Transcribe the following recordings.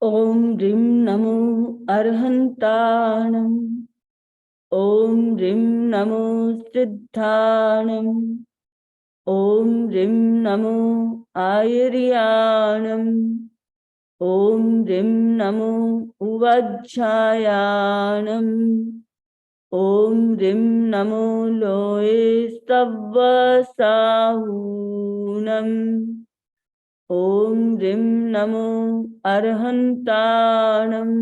ओम ह्रीं नमो अर्हन्ताणम्। ओम ह्रीं नमो सिद्धाणम्। ओम ह्रीं नमो आयर्याणम्। ओम ह्रीं नमो उवज्झायाणम्। ओम ह्रीं नमो लोये सव्वसाहूनम्। ओम ह्रीं नमो अर्हन्ताणम्।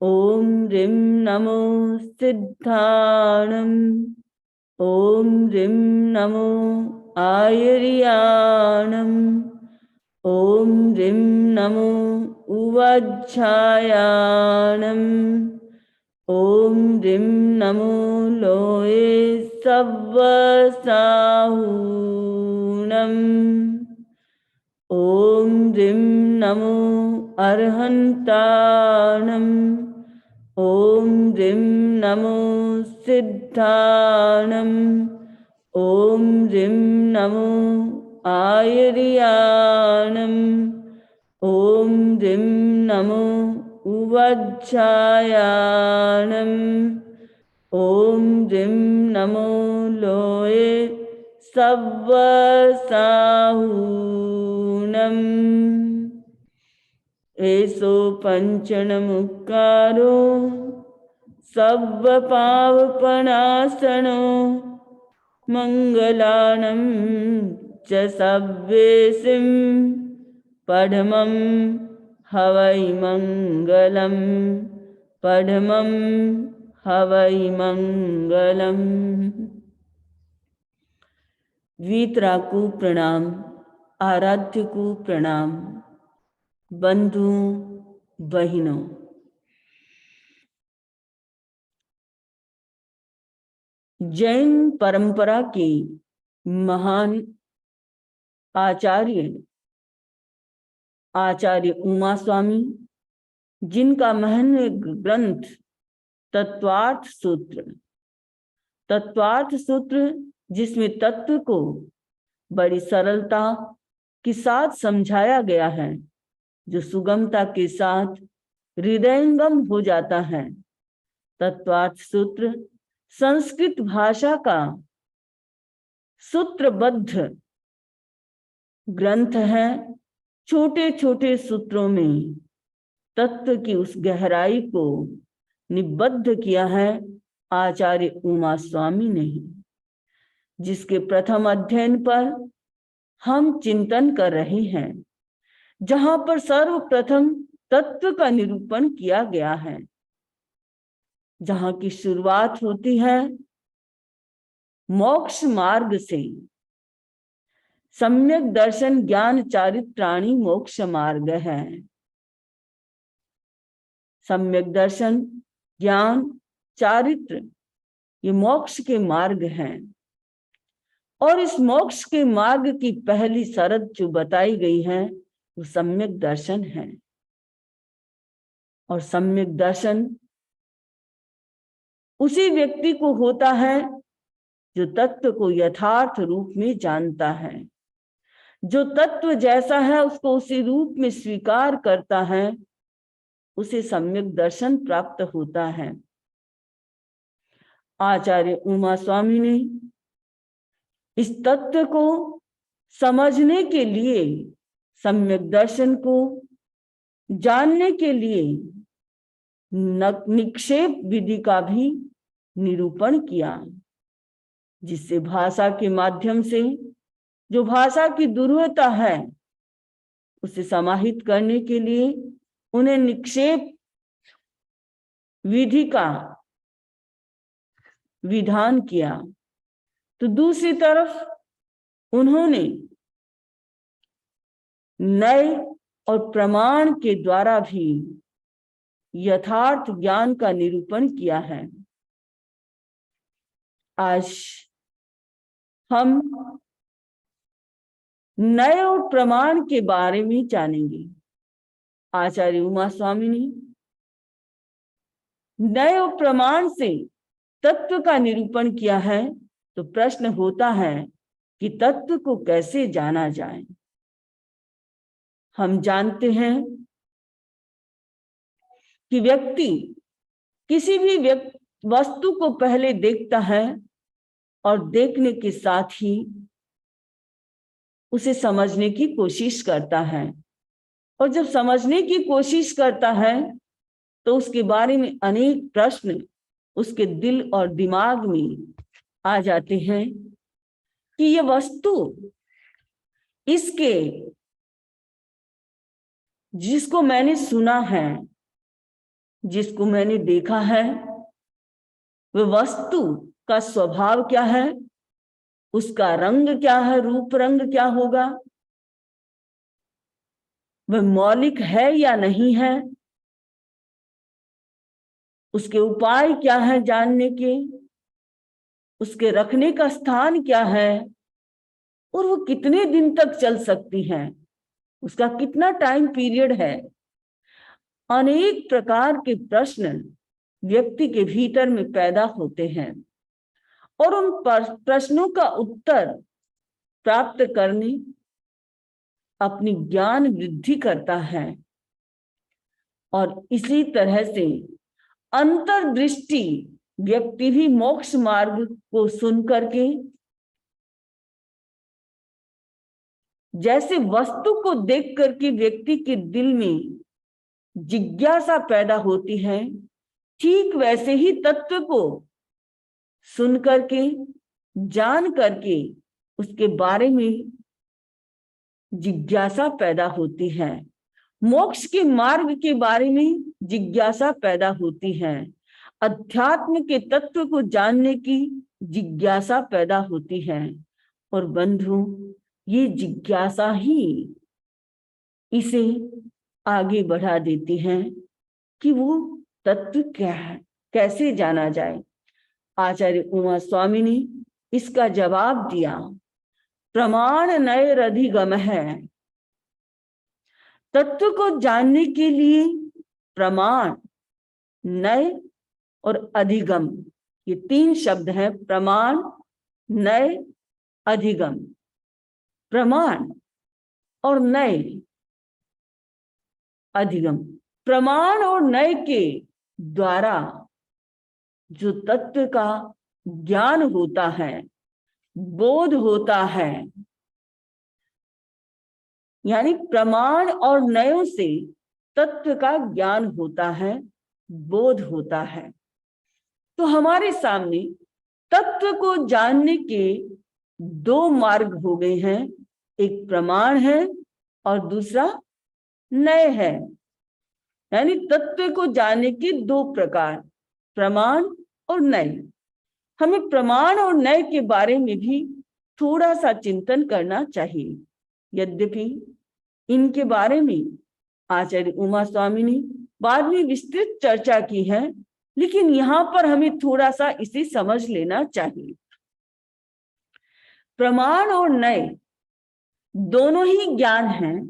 ओम ह्रीं नमो सिद्धाणम्। ओम ह्रीं नमो आयर्याणम्। ओम ह्रीं नमो उवज्झायाणम्। ओम ह्रीं नमो लोये सव्वसाहूनम्। ओम ह्रीं नमो अर्हन्ताणम्। ओम ह्रीं नमो सिद्धाणम्। ओम ह्रीं नमो आयर्याणम्। ओम ह्रीं नमो उवज्झायाणम्। ओम ह्रीं नमो लोये सव्वसाहूनम्। एषो पञ्चनमुक्कारो सव्वपावपनाशनो मङ्गलानं च सव्येसिं पढमं हवै मङ्गलम्। पढमं हवै मङ्गलम्। वीतरा को प्रणाम, आराध्य को प्रणाम। बंधुओं बहनों, जैन परंपरा के महान आचार्य उमा स्वामी, जिनका महान ग्रंथ तत्वार्थ सूत्र जिसमें तत्व को बड़ी सरलता के साथ समझाया गया है, जो सुगमता के साथ हृदयंगम हो जाता है। तत्वार्थ सूत्र संस्कृत भाषा का सूत्रबद्ध ग्रंथ है। छोटे छोटे सूत्रों में तत्व की उस गहराई को निबद्ध किया है आचार्य उमा स्वामी ने, जिसके प्रथम अध्ययन पर हम चिंतन कर रहे हैं, जहां पर सर्वप्रथम तत्व का निरूपण किया गया है, जहां की शुरुआत होती है मोक्ष मार्ग से। सम्यक दर्शन ज्ञान चारित्राणि मोक्ष मार्ग है। सम्यक दर्शन ज्ञान चारित्र ये मोक्ष के मार्ग हैं। और इस मोक्ष के मार्ग की पहली शरत जो बताई गई है वो सम्यक दर्शन है। और सम्यक दर्शन उसी व्यक्ति को होता है जो तत्व को यथार्थ रूप में जानता है, जो तत्व जैसा है उसको उसी रूप में स्वीकार करता है, उसे सम्यक दर्शन प्राप्त होता है। आचार्य उमा स्वामी ने इस तत्व को समझने के लिए, सम्यक दर्शन को जानने के लिए निक्षेप विधि का भी निरूपण किया, जिससे भाषा के माध्यम से जो भाषा की दुर्बलता है उसे समाहित करने के लिए उन्हें निक्षेप विधि का विधान किया। तो दूसरी तरफ उन्होंने नए और प्रमाण के द्वारा भी यथार्थ ज्ञान का निरूपण किया है। आज हम नए और प्रमाण के बारे में जानेंगे। आचार्य उमा स्वामी ने नए और प्रमाण से तत्व का निरूपण किया है। तो प्रश्न होता है कि तत्व को कैसे जाना जाए। हम जानते हैं कि व्यक्ति किसी भी वस्तु को पहले देखता है और देखने के साथ ही उसे समझने की कोशिश करता है, और जब समझने की कोशिश करता है तो उसके बारे में अनेक प्रश्न उसके दिल और दिमाग में आ जाते हैं कि यह वस्तु, इसके जिसको मैंने सुना है, जिसको मैंने देखा है, वह वस्तु का स्वभाव क्या है, उसका रंग क्या है, रूप रंग क्या होगा, वह मौलिक है या नहीं है, उसके उपाय क्या है जानने के, उसके रखने का स्थान क्या है, और वो कितने दिन तक चल सकती है, उसका कितना टाइम पीरियड है। अनेक प्रकार के प्रश्न व्यक्ति के भीतर में पैदा होते हैं और उन प्रश्नों का उत्तर प्राप्त करने अपनी ज्ञान वृद्धि करता है। और इसी तरह से अंतर्दृष्टि व्यक्ति भी मोक्ष मार्ग को सुन करके जैसे वस्तु को देख करके व्यक्ति के दिल में जिज्ञासा पैदा होती है, ठीक वैसे ही तत्व को सुन करके, जान करके उसके बारे में जिज्ञासा पैदा होती है। मोक्ष के मार्ग के बारे में जिज्ञासा पैदा होती है, अध्यात्म के तत्व को जानने की जिज्ञासा पैदा होती है। और बंधु, ये जिज्ञासा ही इसे आगे बढ़ा देती है कि वो तत्व क्या है, कैसे जाना जाए। आचार्य उमा स्वामी ने इसका जवाब दिया, प्रमाण नैरधिगम है। तत्व को जानने के लिए प्रमाण, नय और अधिगम, ये 3 शब्द हैं। प्रमाण, नय, अधिगम। प्रमाण और नय, अधिगम। प्रमाण और नय के द्वारा जो तत्व का ज्ञान होता है, बोध होता है, यानी प्रमाण और नयों से तत्व का ज्ञान होता है, बोध होता है। तो हमारे सामने तत्व को जानने के 2 मार्ग हो गए हैं, एक प्रमाण है और दूसरा नय है। यानी तत्व को जानने के 2 प्रकार, प्रमाण और नय। हमें प्रमाण और नय के बारे में भी थोड़ा सा चिंतन करना चाहिए। यद्यपि इनके बारे में आचार्य उमा स्वामी ने बाद में विस्तृत चर्चा की है, लेकिन यहां पर हमें थोड़ा सा इसे समझ लेना चाहिए। प्रमाण और नय दोनों ही ज्ञान हैं,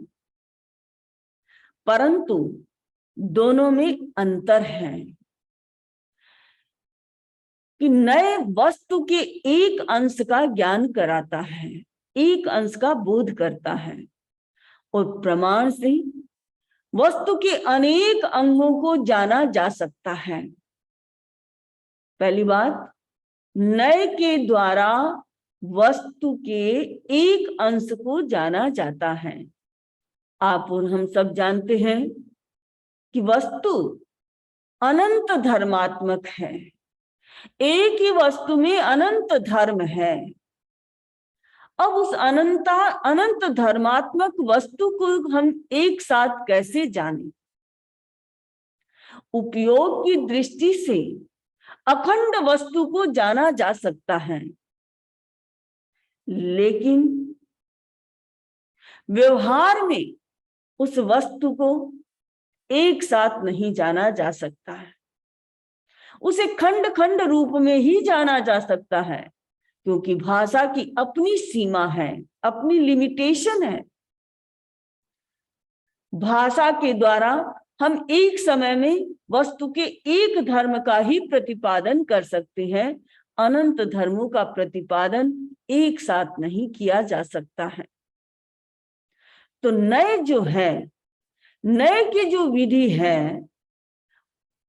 परंतु दोनों में अंतर है कि नय वस्तु के एक अंश का ज्ञान कराता है, एक अंश का बोध करता है, और प्रमाण से वस्तु के अनेक अंगों को जाना जा सकता है। पहली बात, नय के द्वारा वस्तु के एक अंश को जाना जाता है। आप और हम सब जानते हैं कि वस्तु अनंत धर्मात्मक है, एक ही वस्तु में अनंत धर्म है। अब उस अनंत धर्मात्मक वस्तु को हम एक साथ कैसे जानें? उपयोग की दृष्टि से अखंड वस्तु को जाना जा सकता है, लेकिन व्यवहार में उस वस्तु को एक साथ नहीं जाना जा सकता है। उसे खंड खंड रूप में ही जाना जा सकता है, क्योंकि भाषा की अपनी सीमा है, अपनी लिमिटेशन है। भाषा के द्वारा हम एक समय में वस्तु के एक धर्म का ही प्रतिपादन कर सकते हैं, अनंत धर्मों का प्रतिपादन एक साथ नहीं किया जा सकता है। तो नय जो है, नय की जो विधि है,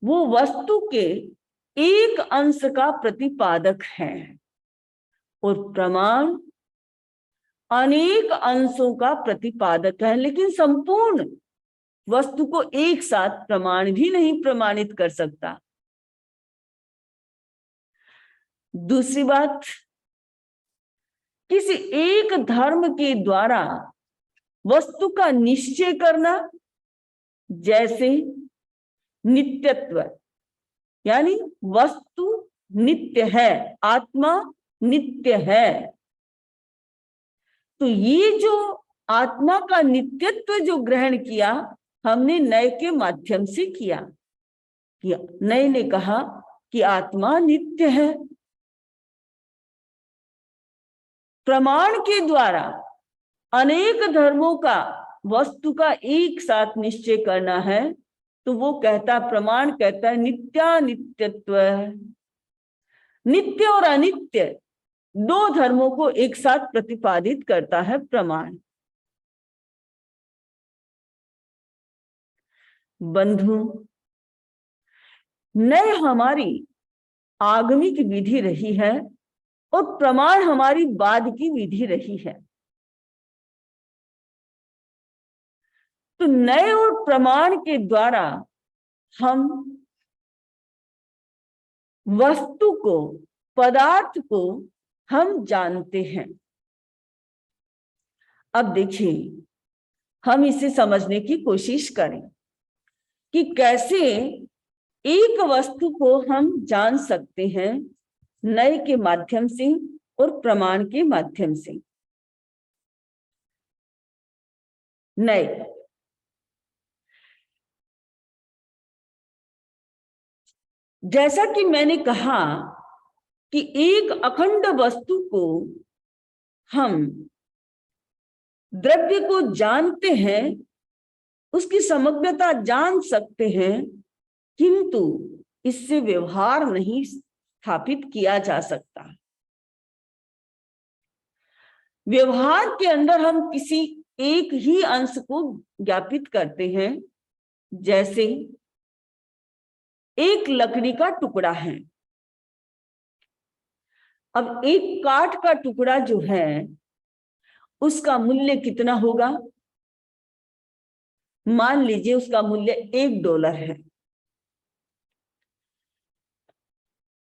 वो वस्तु के एक अंश का प्रतिपादक है और प्रमाण अनेक अंशों का प्रतिपादक है, लेकिन संपूर्ण वस्तु को एक साथ प्रमाण भी नहीं प्रमाणित कर सकता। दूसरी बात, किसी एक धर्म के द्वारा वस्तु का निश्चय करना, जैसे नित्यत्व, यानी वस्तु नित्य है, आत्मा नित्य है, तो ये जो आत्मा का नित्यत्व जो ग्रहण किया हमने नय के माध्यम से किया। नय ने कहा कि आत्मा नित्य है। प्रमाण के द्वारा अनेक धर्मों का वस्तु का एक साथ निश्चय करना है, तो वो कहता, प्रमाण कहता है नित्यानित्यत्व। नित्य और अनित्य दो धर्मों को एक साथ प्रतिपादित करता है प्रमाण। बंधु, नय हमारी आगमिक विधि रही है और प्रमाण हमारी बाद की विधि रही है। तो नय और प्रमाण के द्वारा हम वस्तु को, पदार्थ को हम जानते हैं। अब देखिए, हम इसे समझने की कोशिश करें कि कैसे एक वस्तु को हम जान सकते हैं, नय के माध्यम से और प्रमाण के माध्यम से। नय, जैसा कि मैंने कहा कि एक अखंड वस्तु को हम द्रव्य को जानते हैं, उसकी समग्रता जान सकते हैं, किंतु इससे व्यवहार नहीं स्थापित किया जा सकता। व्यवहार के अंदर हम किसी एक ही अंश को ज्ञापित करते हैं। जैसे एक लकड़ी का टुकड़ा है, अब एक काठ का टुकड़ा जो है उसका मूल्य कितना होगा? मान लीजिए उसका मूल्य $1 है,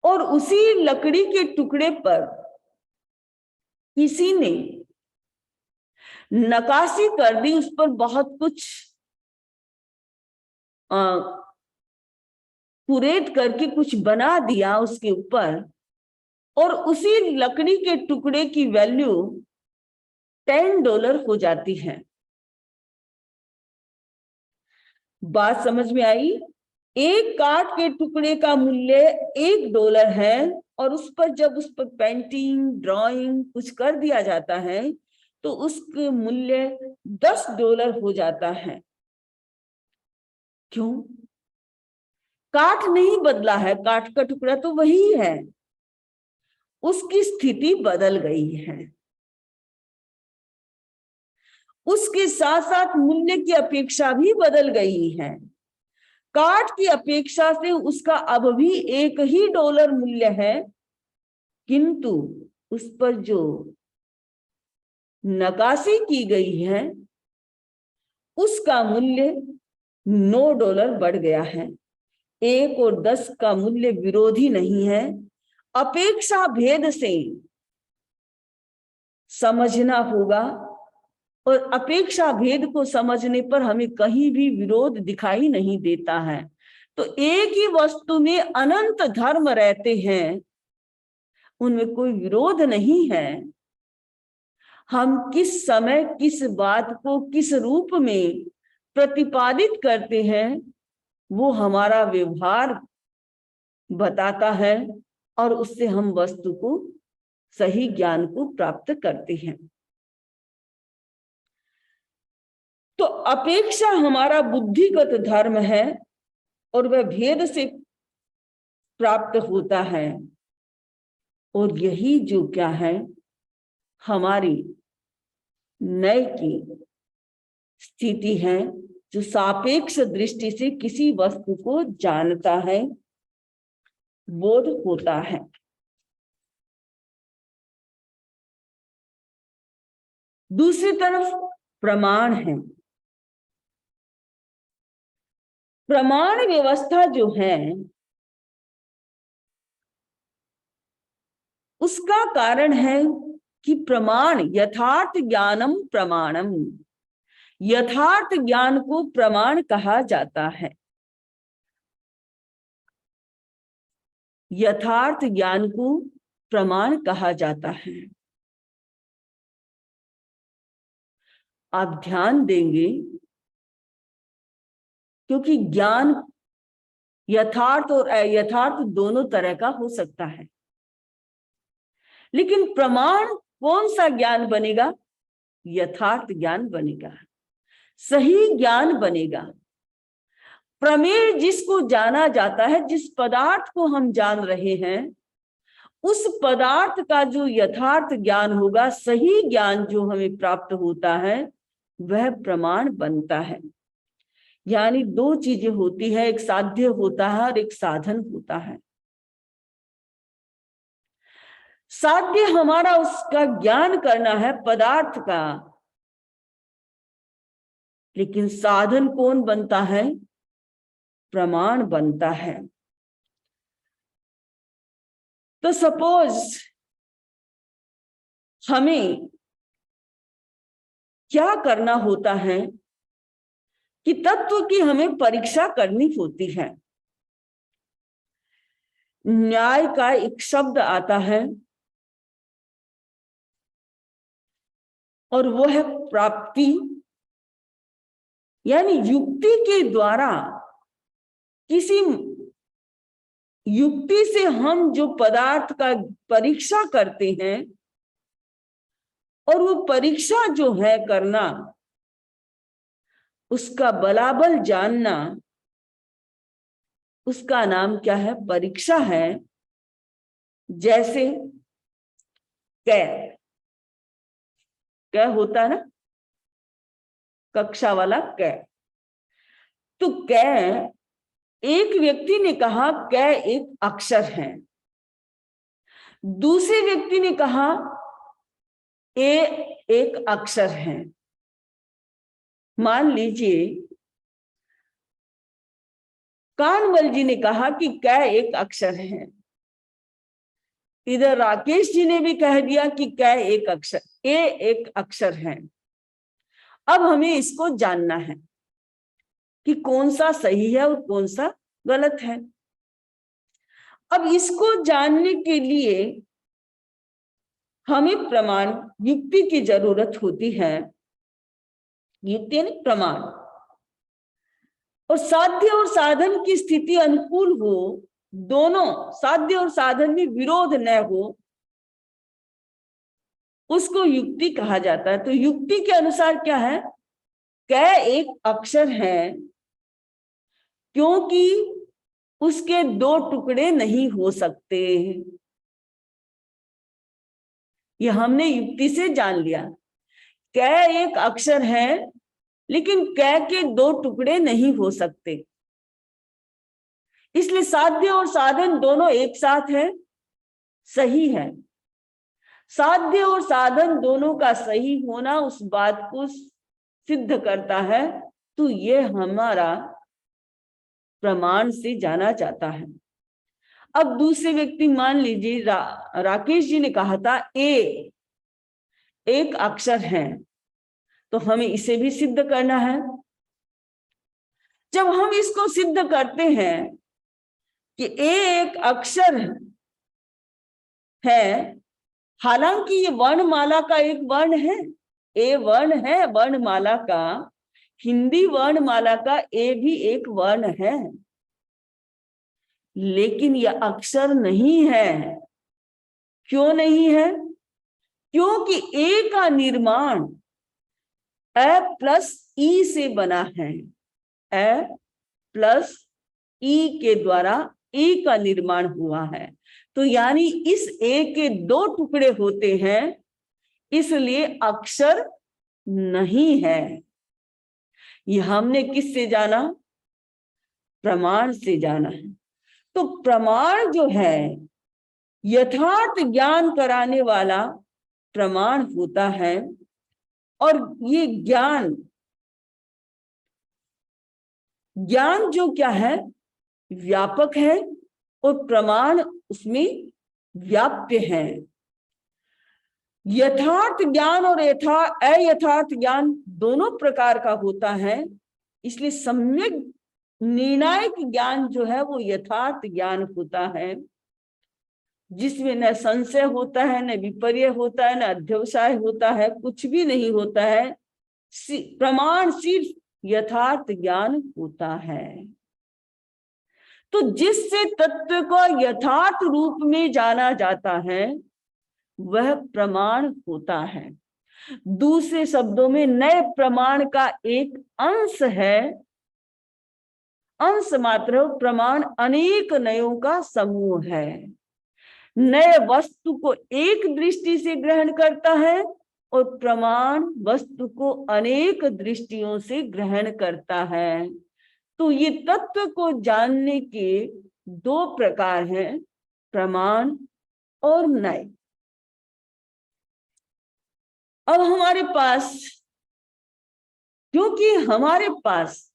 और उसी लकड़ी के टुकड़े पर किसी ने नक्काशी कर दी, उस पर बहुत कुछ कुरेद करके कुछ बना दिया उसके ऊपर, और उसी लकड़ी के टुकड़े की वैल्यू $10 हो जाती है। बात समझ में आई? एक काठ के टुकड़े का मूल्य $1 है, और उस पर जब उस पर पेंटिंग, ड्राइंग कुछ कर दिया जाता है तो उसका मूल्य $10 हो जाता है। क्यों? काठ नहीं बदला है, काठ का टुकड़ा तो वही है, उसकी स्थिति बदल गई है। उसके साथ साथ मूल्य की अपेक्षा भी बदल गई है। काठ की अपेक्षा से उसका अब भी $1 मूल्य है, किंतु उस पर जो नक्काशी की गई है उसका मूल्य $9 बढ़ गया है। 1 और 10 का मूल्य विरोधी नहीं है, अपेक्षा भेद से समझना होगा, और अपेक्षा भेद को समझने पर हमें कहीं भी विरोध दिखाई नहीं देता है। तो एक ही वस्तु में अनंत धर्म रहते हैं, उनमें कोई विरोध नहीं है। हम किस समय किस बात को किस रूप में प्रतिपादित करते हैं वो हमारा व्यवहार बताता है, और उससे हम वस्तु को, सही ज्ञान को प्राप्त करते हैं। तो अपेक्षा हमारा बुद्धिगत धर्म है और वह भेद से प्राप्त होता है, और यही जो क्या है हमारी नय की स्थिति है, जो सापेक्ष दृष्टि से किसी वस्तु को जानता है, बोध होता है। दूसरी तरफ प्रमाण है। प्रमाण व्यवस्था जो है उसका कारण है कि प्रमाण यथार्थ ज्ञानम प्रमाणम, यथार्थ ज्ञान को प्रमाण कहा जाता है। यथार्थ ज्ञान को प्रमाण कहा जाता है। आप ध्यान देंगे क्योंकि ज्ञान यथार्थ और अयथार्थ दोनों तरह का हो सकता है, लेकिन प्रमाण कौन सा ज्ञान बनेगा? यथार्थ ज्ञान बनेगा, सही ज्ञान बनेगा। प्रमेय जिसको जाना जाता है, जिस पदार्थ को हम जान रहे हैं, उस पदार्थ का जो यथार्थ ज्ञान होगा, सही ज्ञान जो हमें प्राप्त होता है, वह प्रमाण बनता है। यानी दो चीजें होती है, एक साध्य होता है और एक साधन होता है। साध्य हमारा उसका ज्ञान करना है पदार्थ का, लेकिन साधन कौन बनता है? प्रमाण बनता है। तो सपोज हमें क्या करना होता है कि तत्व की हमें परीक्षा करनी होती है। न्याय का एक शब्द आता है और वो है प्राप्ति, यानी युक्ति के द्वारा, किसी युक्ति से हम जो पदार्थ का परीक्षा करते हैं, और वो परीक्षा जो है करना, उसका बलाबल जानना, उसका नाम क्या है? परीक्षा है। जैसे कै होता है ना, कक्षा वाला कै। तो कै, एक व्यक्ति ने कहा कै एक अक्षर है, दूसरे व्यक्ति ने कहा ए एक अक्षर है। मान लीजिए कानवल जी ने कहा कि कै एक अक्षर है, इधर राकेश जी ने भी कह दिया कि कै एक अक्षर, ए एक अक्षर है। अब हमें इसको जानना है कि कौन सा सही है और कौन सा गलत है। अब इसको जानने के लिए हमें प्रमाण, युक्ति की जरूरत होती है। युक्ति यानी प्रमाण। और साध्य और साधन की स्थिति अनुकूल हो, दोनों साध्य और साधन में विरोध न हो, उसको युक्ति कहा जाता है। तो युक्ति के अनुसार क्या है? कै एक अक्षर है क्योंकि उसके दो टुकड़े नहीं हो सकते। ये हमने युक्ति से जान लिया। कै एक अक्षर है लेकिन कै के दो टुकड़े नहीं हो सकते, इसलिए साध्य और साधन दोनों एक साथ है, सही है। साध्य और साधन दोनों का सही होना उस बात को सिद्ध करता है, तो ये हमारा प्रमाण से जाना जाता है। अब दूसरे व्यक्ति, मान लीजिए राकेश जी ने कहा था ए एक अक्षर है, तो हमें इसे भी सिद्ध करना है। जब हम इसको सिद्ध करते हैं कि ए एक अक्षर है, हालांकि ये वर्णमाला का एक वर्ण है, ए वर्ण है वर्णमाला का, हिंदी वर्णमाला का ए भी एक वर्ण है, लेकिन यह अक्षर नहीं है। क्यों नहीं है? क्योंकि ए का निर्माण ए प्लस ई से बना है। ए प्लस ई के द्वारा ए का निर्माण हुआ है। तो यानी इस ए के दो टुकड़े होते हैं, इसलिए अक्षर नहीं है। ये हमने किससे जाना? प्रमाण से जाना है। तो प्रमाण जो है यथार्थ ज्ञान कराने वाला प्रमाण होता है। और ये ज्ञान जो क्या है, व्यापक है, और प्रमाण उसमें व्याप्य है। यथार्थ ज्ञान और अयथार्थ ज्ञान दोनों प्रकार का होता है। इसलिए सम्यक निर्णायक ज्ञान जो है वो यथार्थ ज्ञान होता है, जिसमें न संशय होता है, न विपर्य होता है, न अध्यवसाय होता है, कुछ भी नहीं होता है। प्रमाण सिर्फ यथार्थ ज्ञान होता है। तो जिससे तत्व को यथार्थ रूप में जाना जाता है वह प्रमाण होता है। दूसरे शब्दों में नए प्रमाण का एक अंश है, अंश मात्र। प्रमाण अनेक नयों का समूह है। नए वस्तु को एक दृष्टि से ग्रहण करता है और प्रमाण वस्तु को अनेक दृष्टियों से ग्रहण करता है। तो ये तत्व को जानने के दो प्रकार हैं, प्रमाण और नय। अब हमारे पास, क्योंकि हमारे पास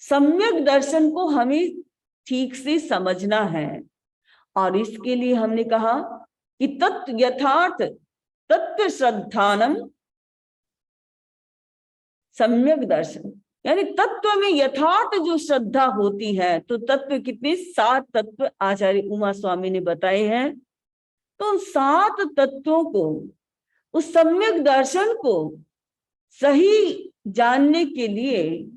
सम्यक दर्शन को हमें ठीक से समझना है, और इसके लिए हमने कहा कि तत्व यथार्थ तत्व श्रद्धानम सम्यक दर्शन, यानी तत्व में यथार्थ जो श्रद्धा होती है। तो तत्व कितने? 7 तत्व आचार्य उमा स्वामी ने बताए हैं। तो 7 तत्वों को, उस सम्यक दर्शन को सही जानने के लिए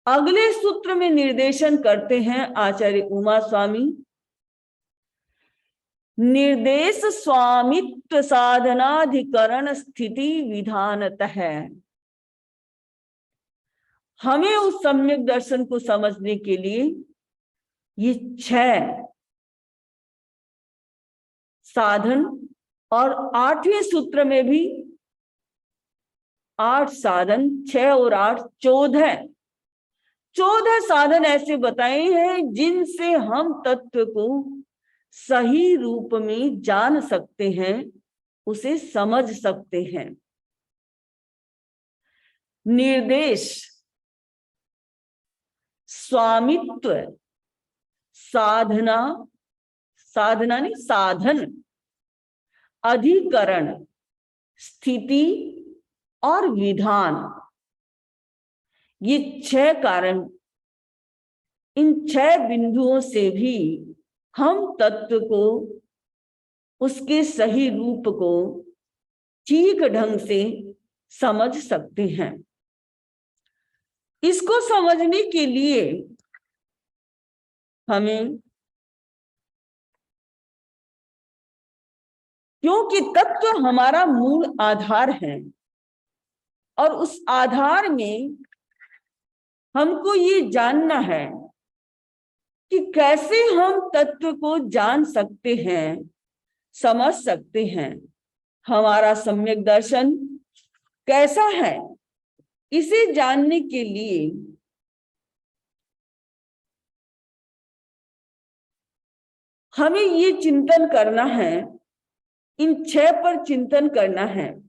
अगले सूत्र में निर्देशन करते हैं आचार्य उमा स्वामी। निर्देश स्वामित्व साधनाधिकरण स्थिति विधानतः। हमें उस सम्यक दर्शन को समझने के लिए ये 6 साधन, और 8वें सूत्र में भी 8 साधन, 6 और 8 14 साधन ऐसे बताए हैं जिनसे हम तत्व को सही रूप में जान सकते हैं, उसे समझ सकते हैं। निर्देश, स्वामित्व, साधना, साधना नहीं साधन, अधिकरण, स्थिति और विधान, ये 6 कारण, इन 6 बिंदुओं से भी हम तत्व को, उसके सही रूप को ठीक ढंग से समझ सकते हैं। इसको समझने के लिए हमें, क्योंकि तत्व हमारा मूल आधार है, और उस आधार में हमको ये जानना है कि कैसे हम तत्व को जान सकते हैं, समझ सकते हैं। हमारा सम्यक दर्शन कैसा है, इसे जानने के लिए हमें ये चिंतन करना है, इन 6 पर चिंतन करना है।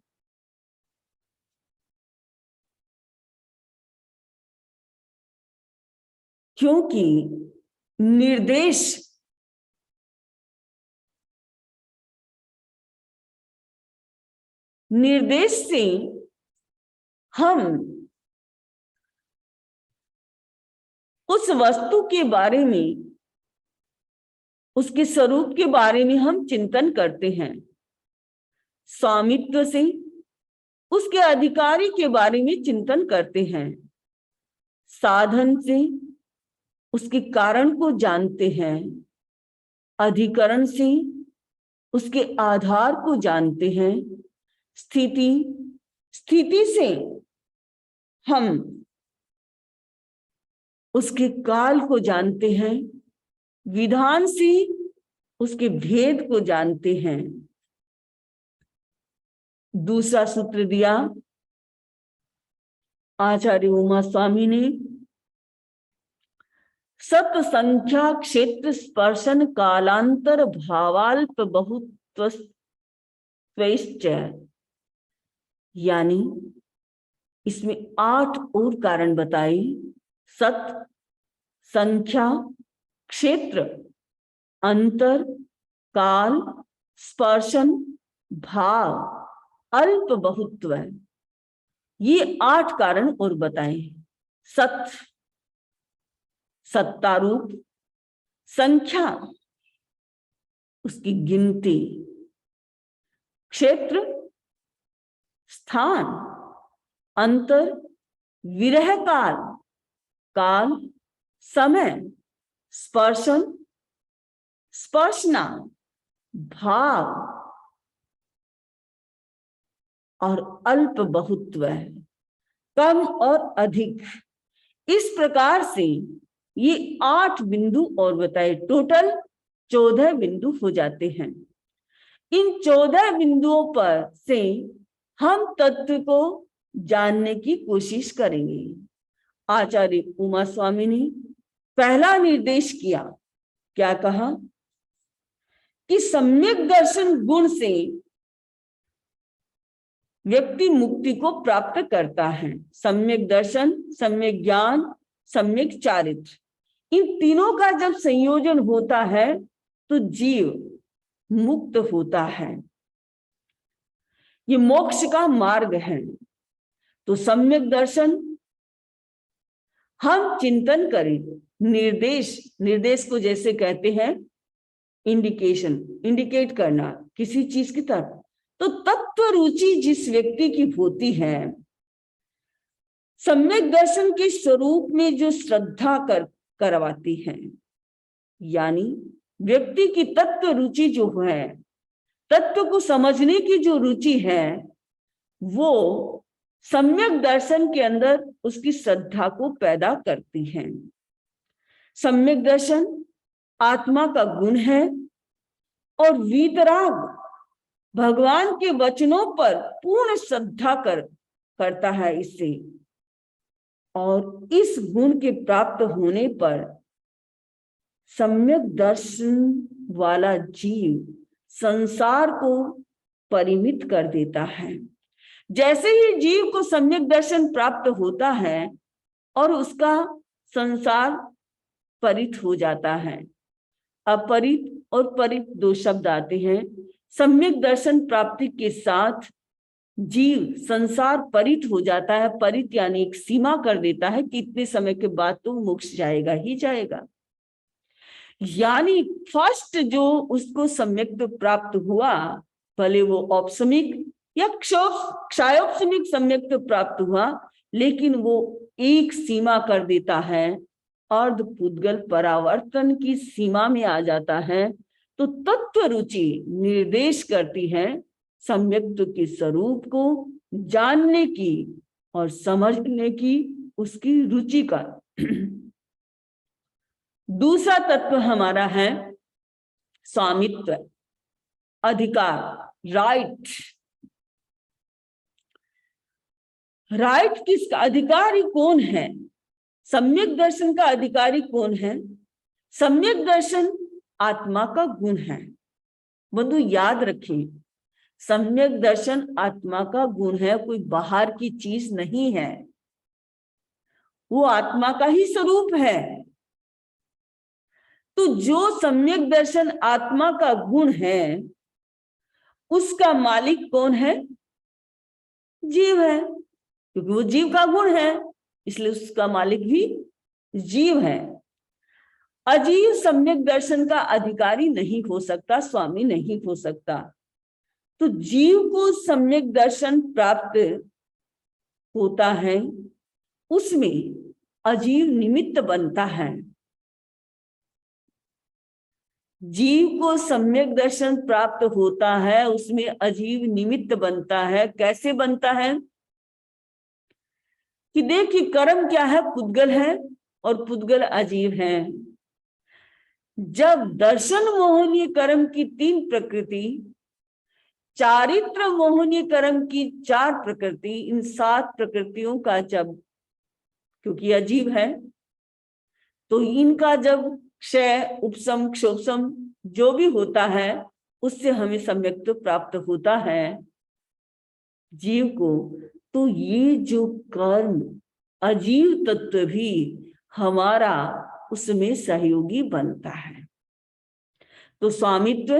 क्योंकि निर्देश से हम उस वस्तु के बारे में, उसके स्वरूप के बारे में हम चिंतन करते हैं। स्वामित्व से उसके अधिकारी के बारे में चिंतन करते हैं। साधन से उसके कारण को जानते हैं। अधिकरण से उसके आधार को जानते हैं। स्थिति से हम उसके काल को जानते हैं। विधान से उसके भेद को जानते हैं। दूसरा सूत्र दिया आचार्य उमा स्वामी ने सत संख्या क्षेत्र स्पर्शन कालांतर भावाल्प बहुत्व यानी इसमें 8 और कारण बताए। सत, संख्या, क्षेत्र, अंतर, काल, स्पर्शन, भाव, अल्प बहुत्व, ये 8 कारण और बताए। सत सत्तारूप, संख्या उसकी गिनती, क्षेत्र स्थान, अंतर विरह काल, काल समय, स्पर्शन स्पर्शना, भाव और अल्प बहुत्व, कम और अधिक। इस प्रकार से ये 8 बिंदु और बताए। टोटल 14 बिंदु हो जाते हैं। इन 14 बिंदुओं पर से हम तत्व को जानने की कोशिश करेंगे। आचार्य उमा स्वामी ने पहला निर्देश किया, क्या कहा कि सम्यक दर्शन गुण से व्यक्ति मुक्ति को प्राप्त करता है। सम्यक दर्शन, सम्यक ज्ञान, सम्यक चारित्र, इन तीनों का जब संयोजन होता है तो जीव मुक्त होता है। ये मोक्ष का मार्ग है। तो सम्यक दर्शन हम चिंतन करें, निर्देश को जैसे कहते हैं इंडिकेशन, इंडिकेट करना किसी चीज की तरफ। तो तत्व रुचि जिस व्यक्ति की होती है, सम्यक दर्शन के स्वरूप में जो श्रद्धा करवाती है, यानी व्यक्ति की तत्व रुचि जो है, तत्व को समझने की जो रुचि है, वो सम्यक दर्शन के अंदर उसकी श्रद्धा को पैदा करती है। सम्यक दर्शन आत्मा का गुण है और वीतराग भगवान के वचनों पर पूर्ण श्रद्धा करता है इससे। और इस गुण के प्राप्त होने पर सम्यक दर्शन वाला जीव संसार को परिमित कर देता है। जैसे ही जीव को सम्यक दर्शन प्राप्त होता है और उसका संसार परित हो जाता है। अपरित और परित 2 शब्द आते हैं। सम्यक दर्शन प्राप्ति के साथ जीव संसार परित हो जाता है। परित यानी एक सीमा कर देता है कि इतने समय के बाद तो मोक्ष जाएगा ही जाएगा। यानी फर्स्ट जो उसको सम्यक प्राप्त हुआ, भले वो औपसमिक या क्षायोपसमिक सम्यक प्राप्त हुआ, लेकिन वो एक सीमा कर देता है, अर्ध पुद्गल परावर्तन की सीमा में आ जाता है। तो तत्व रुचि निर्देश करती है सम्यक्त्व के स्वरूप को जानने की और समझने की, उसकी रुचि का। दूसरा तत्व हमारा है स्वामित्व, अधिकार, राइट। राइट किसका? अधिकारी कौन है? सम्यक दर्शन का अधिकारी कौन है? सम्यक दर्शन आत्मा का गुण है। बंधु याद रखिए, सम्यक दर्शन आत्मा का गुण है, कोई बाहर की चीज नहीं है, वो आत्मा का ही स्वरूप है। तो जो सम्यक दर्शन आत्मा का गुण है, उसका मालिक कौन है? जीव है, क्योंकि वो जीव का गुण है, इसलिए उसका मालिक भी जीव है। अजीव सम्यक दर्शन का अधिकारी नहीं हो सकता, स्वामी नहीं हो सकता। तो जीव को सम्यक दर्शन प्राप्त होता है, उसमें अजीव निमित्त बनता है। जीव को सम्यक दर्शन प्राप्त होता है, उसमें अजीव निमित्त बनता है। कैसे बनता है? कि देखिए कर्म क्या है? पुद्गल है और पुद्गल अजीव है। जब दर्शन मोहनीय कर्म की 3 प्रकृति चारित्र मोहनी कर्म की 4 प्रकृति, इन 7 प्रकृतियों का जब, क्योंकि अजीब है, तो इनका जब क्षय, उपशम, क्षोभशम जो भी होता है, उससे हमें सम्यक्त्व प्राप्त होता है जीव को। तो ये जो कर्म, अजीव तत्व भी हमारा उसमें सहयोगी बनता है। तो स्वामित्व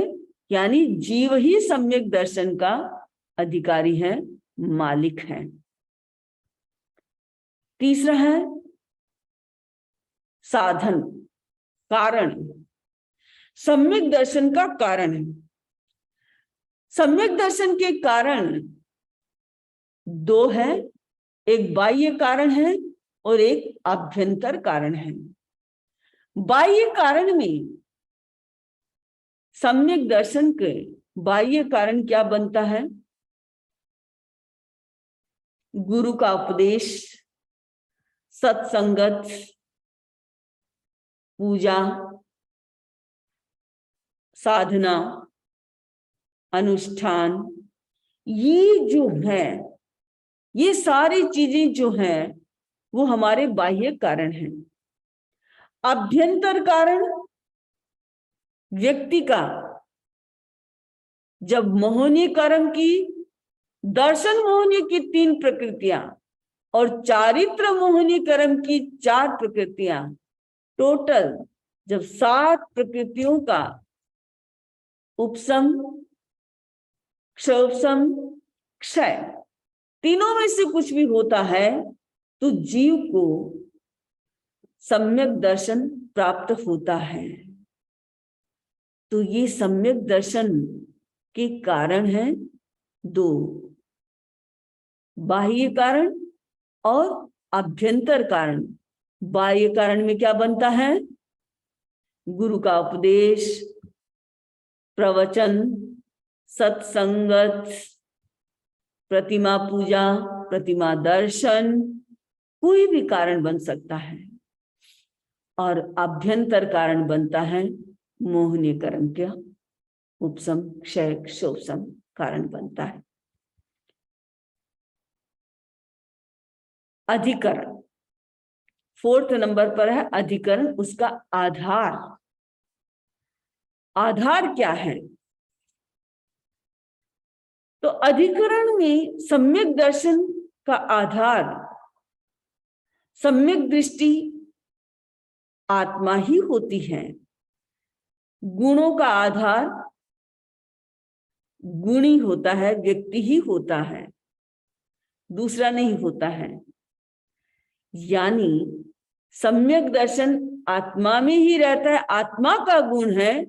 यानी जीव ही सम्यक दर्शन का अधिकारी है, मालिक है। तीसरा है साधन, कारण, सम्यक दर्शन का कारण है। सम्यक दर्शन के कारण 2 है, एक बाह्य कारण है और एक आभ्यंतर कारण है। बाह्य कारण में सम्यक दर्शन के बाह्य कारण क्या बनता है? गुरु का उपदेश, सत्संगत, पूजा, साधना, अनुष्ठान, ये जो है, ये सारी चीजें जो हैं वो हमारे बाह्य कारण हैं। अभ्यंतर कारण व्यक्ति का जब मोहनी कर्म की, दर्शन मोहनी की 3 प्रकृतियां और चारित्र मोहनी कर्म की 4 प्रकृतियां, टोटल जब 7 प्रकृतियों का उपशम, क्षोभशम, क्षय, तीनों में से कुछ भी होता है, तो जीव को सम्यक दर्शन प्राप्त होता है। तो ये सम्यक दर्शन के कारण हैं 2, बाह्य कारण और आभ्यंतर कारण। बाह्य कारण में क्या बनता है? गुरु का उपदेश, प्रवचन, सत्संगत, प्रतिमा पूजा, प्रतिमा दर्शन, कोई भी कारण बन सकता है। और आभ्यंतर कारण बनता है मोहनी कर्म का उपशम, क्षय, क्षोभशम कारण बनता है। अधिकरण 4th नंबर पर है अधिकरण, उसका आधार। आधार क्या है? तो अधिकरण में सम्यक दर्शन का आधार, सम्यक दृष्टि आत्मा ही होती है। गुणों का आधार गुणी होता है, व्यक्ति ही होता है, दूसरा नहीं होता है। यानी सम्यक दर्शन आत्मा में ही रहता है, आत्मा का गुण है,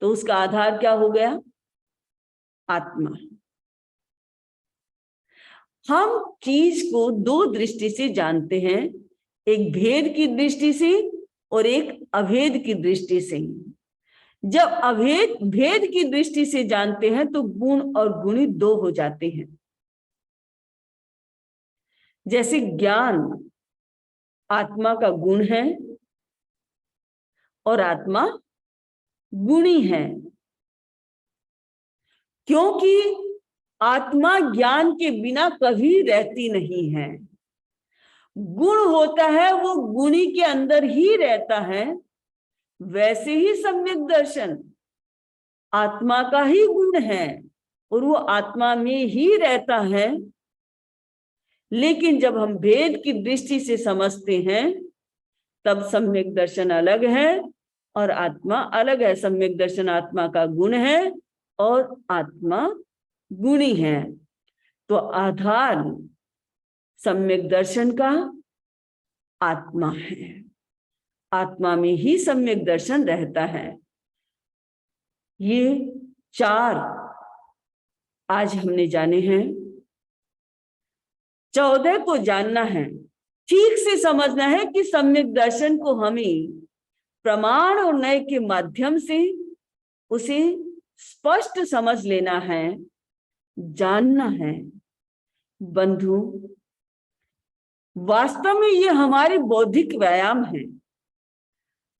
तो उसका आधार क्या हो गया? आत्मा। हम चीज को 2 दृष्टि से जानते हैं, एक भेद की दृष्टि से और एक अभेद की दृष्टि से। जब भेद की दृष्टि से जानते हैं तो गुण और गुणी 2 हो जाते हैं। जैसे ज्ञान आत्मा का गुण है और आत्मा गुणी है, क्योंकि आत्मा ज्ञान के बिना कभी रहती नहीं है। गुण होता है वो गुणी के अंदर ही रहता है। वैसे ही सम्यक दर्शन आत्मा का ही गुण है और वो आत्मा में ही रहता है। लेकिन जब हम भेद की दृष्टि से समझते हैं तब सम्यक दर्शन अलग है और आत्मा अलग है। सम्यक दर्शन आत्मा का गुण है और आत्मा गुणी है। तो आधार सम्यक दर्शन का आत्मा है, आत्मा में ही सम्यक दर्शन रहता है। ये 4 आज हमने जाने हैं। 14 को जानना है, ठीक से समझना है कि सम्यक दर्शन को हमें प्रमाण और न्याय के माध्यम से उसे स्पष्ट समझ लेना है, जानना है। बंधु, वास्तव में ये हमारे बौद्धिक व्यायाम है।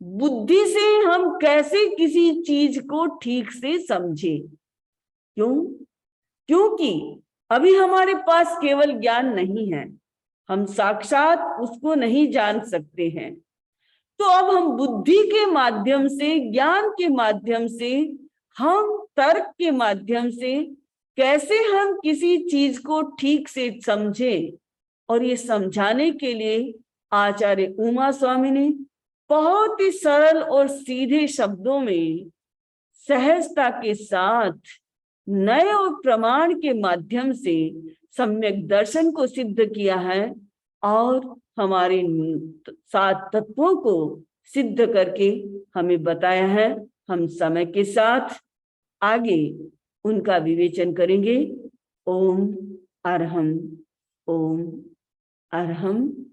बुद्धि से हम कैसे किसी चीज को ठीक से समझे, क्यों? क्योंकि अभी हमारे पास केवल ज्ञान नहीं है, हम साक्षात उसको नहीं जान सकते हैं। तो अब हम बुद्धि के माध्यम से, ज्ञान के माध्यम से, हम तर्क के माध्यम से कैसे हम किसी चीज को ठीक से समझें, और ये समझाने के लिए आचार्य उमा स्वामी ने बहुत ही सरल और सीधे शब्दों में सहजता के साथ नए और प्रमाण के माध्यम से सम्यक दर्शन को सिद्ध किया है, और हमारे 7 तत्वों को सिद्ध करके हमें बताया है। हम समय के साथ आगे उनका विवेचन करेंगे। ओम अरहम, ओम अरहम।